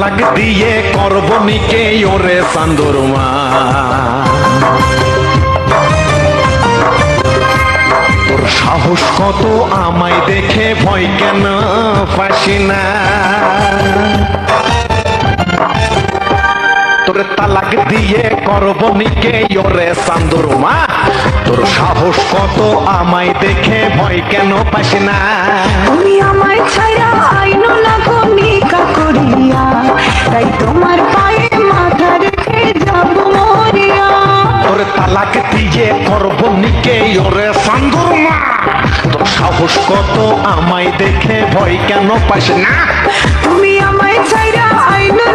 তালাক দিয়ে করব নিকে ওরে চান্দুরমা তোর সাহস কত আমায় দেখে ভয় কেন পাসি না তোরে তালাক দিয়ে করব নিকে ওরে চান্দুরমা তোর সাহস কত আমায় দেখে ভয় কেন পাসি না তুমি আমায় ছায়া আইনো লাগো নিকা করিয়া তাই তোমার পায়ে মাথা রেখে যাব মরিয়া তোরে তালাক দিয়ে করব নিকে ওরে চান্দুরমা তোর সাহস কত আমায় দেখে ভয় কেন পাসি না তুমি আমায় ছায়া আইনো